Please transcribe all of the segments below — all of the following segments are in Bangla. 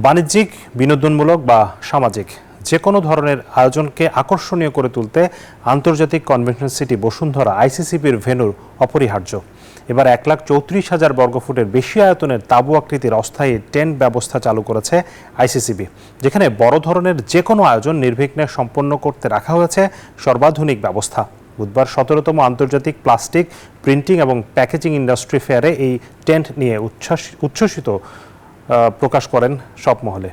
বাণিজ্যিক, বিনোদনমূলক বা সামাজিক যে কোনো ধরনের আয়োজনকে আকর্ষণীয় করে তুলতে আন্তর্জাতিক কনভেনশন সিটি বসুন্ধরা আইসিসিবির ভেন্যুর অপরিহার্য। এবার 1,34,000 বর্গফুটের বেশি আয়তনের তাঁবু আকৃতির অস্থায়ী টেন্ট ব্যবস্থা চালু করেছে আইসিসিবি, যেখানে বড় ধরনের যে কোনো আয়োজন নির্বিঘ্নে সম্পন্ন করতে রাখা হয়েছে সর্বাধুনিক ব্যবস্থা। বুধবার 17তম আন্তর্জাতিক প্লাস্টিক, প্রিন্টিং এবং প্যাকেজিং ইন্ডাস্ট্রি ফেয়ারে এই টেন্ট নিয়ে উচ্ছ্বসিত প্রকাশ করেন সব মহলে।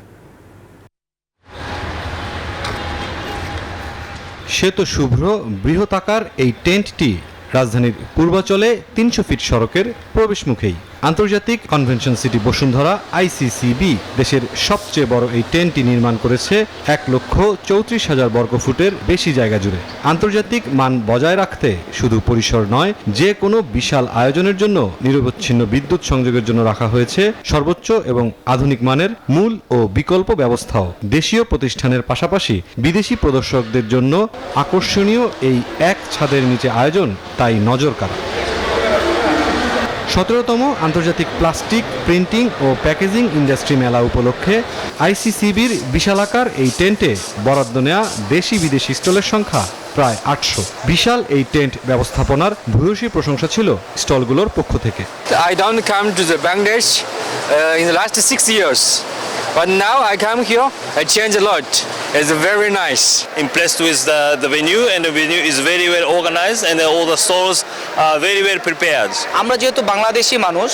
শ্বেত শুভ্র বৃহতাকার এই টেন্টটি রাজধানীর পূর্বাচলে 300 ফিট সড়কের প্রবেশমুখেই। আন্তর্জাতিক কনভেনশন সিটি বসুন্ধরা আইসিসিবি দেশের সবচেয়ে বড় এই টেন্টটি নির্মাণ করেছে 1,34,000 বর্গফুটের বেশি জায়গা জুড়ে। আন্তর্জাতিক মান বজায় রাখতে শুধু পরিসর নয়, যে কোনো বিশাল আয়োজনের জন্য নিরবচ্ছিন্ন বিদ্যুৎ সংযোগের জন্য রাখা হয়েছে সর্বোচ্চ এবং আধুনিক মানের মূল ও বিকল্প ব্যবস্থাও। দেশীয় প্রতিষ্ঠানের পাশাপাশি বিদেশি প্রদর্শকদের জন্য আকর্ষণীয় এই এক ছাদের নিচে আয়োজন তাই নজর কাড়া। 17তম আন্তর্জাতিক প্লাস্টিক, প্রিন্টিং ও প্যাকেজিং ইন্ডাস্ট্রি মেলা উপলক্ষে আইসিসিবির বিশালাকার এই টেন্টে বরাদ্দ নেওয়া দেশি বিদেশি স্টলের সংখ্যা প্রায় 800। বিশাল এই টেন্ট ব্যবস্থাপনার ভূয়সী প্রশংসা ছিল স্টলগুলোর পক্ষ থেকে। I don't come to the Bangladesh in the last 6 years, but now I come here, I change a lot. It's very nice. Impressed with the venue, and the venue is very well organized, and all the stalls are very well prepared. আমরা যেহেতু বাংলাদেশি মানুষ,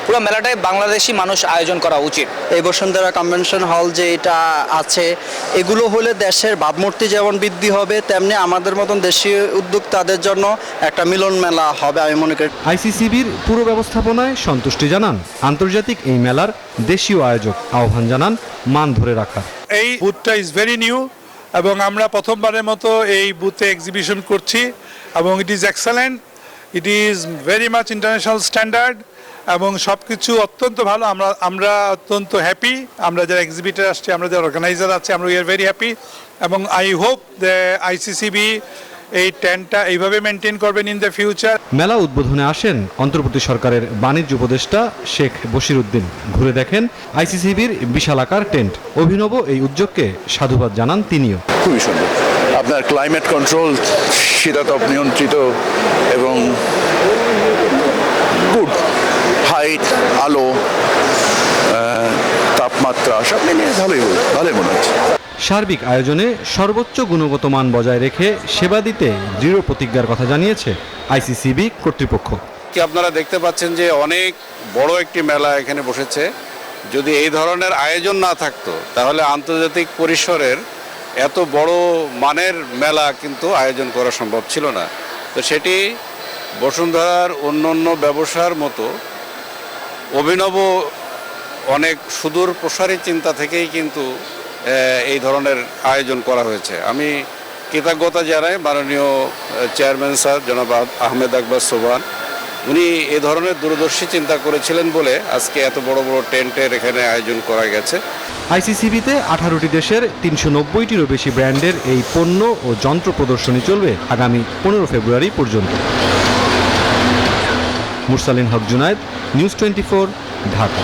পুরো মেলাটাই বাংলাদেশি মানুষ আয়োজন করা উচিত। এই বসুন্ধরা কনভেনশন হল যে এটা আছে, এগুলো হলে দেশের ভাবমূর্তি যেমন বৃদ্ধি হবে, তেমনি আমাদের মতন দেশীয় উদ্যোক্তাদের জন্য একটা মিলন মেলা হবে আমি মনে করি। আইসিসিবির পুরো ব্যবস্থাপনায় সন্তুষ্টি জানান আন্তর্জাতিক এই মেলার দেশীয় আয়োজক। আহ্বান জানান মান ধরে রাখার। এই বুথটা ইজ ভেরি নিউ এবং আমরা প্রথমবারের মতো এই বুথে এক্সিবিশন করছি এবং it is excellent, it is very much international standard এবং সব কিছু অত্যন্ত ভালো। আমরা অত্যন্ত হ্যাপি, আমরা যারা এক্সিবিটার আসছি, আমরা যারা অর্গানাইজার আছে, আমরা উই আর ভেরি হ্যাপি এবং আই হোপ দ্য আইসিসিবি এই টেন্টটা এইভাবে মেনটেন করবেন ইন দ্য ফিউচার। মেলা উদ্বোধনে আসেন অন্তর্বর্তী সরকারের বাণিজ্য উপদেষ্টা শেখ বশিরউদ্দিন। ঘুরে দেখেন আইসিসিবির বিশালাকার টেন্ট। অভিনব এই উদ্যোগকে সাধুবাদ জানান তিনিও। খুবই সুন্দর, আপনার ক্লাইমেট কন্ট্রোল, শীতাতপ নিয়ন্ত্রিত এবং গুড হাইট, আলো, তাপমাত্রা সব মিলিয়ে ভালোই মনে হচ্ছে। সার্বিক আয়োজনে সর্বোচ্চ গুণগত মান বজায় রেখে সেবা দিতে দৃঢ় প্রতিজ্ঞার কথা জানিয়েছে আইসিসিবি কর্তৃপক্ষ। কি আপনারা দেখতে পাচ্ছেন যে অনেক বড় একটি মেলা এখানে বসেছে। যদি এই ধরনের আয়োজন না থাকতো তাহলে আন্তর্জাতিক পরিসরের এত বড় মানের মেলা কিন্তু আয়োজন করা সম্ভব ছিল না। তো সেটি বসুন্ধরার অন্যান্য ব্যবসার মতো অভিনব অনেক সুদূর প্রসারী চিন্তা থেকেই কিন্তু এই ধরনের আয়োজন করা হয়েছে। আমি কৃতজ্ঞতা জানাই মাননীয় চেয়ারম্যান স্যার জনাব আহমেদ আকবর সোবহান। উনি এ ধরনের দূরদর্শী চিন্তা করেছিলেন বলে আজকে এত বড় বড় টেন্টের এখানে আয়োজন করা গেছে। আইসিসিবিতে 18টি দেশের 390টিরও বেশি ব্র্যান্ডের এই পণ্য ও যন্ত্র প্রদর্শনী চলবে আগামী 15 ফেব্রুয়ারি পর্যন্ত। মুরসালিন হক জুনায়েদ, নিউজ 24, ঢাকা।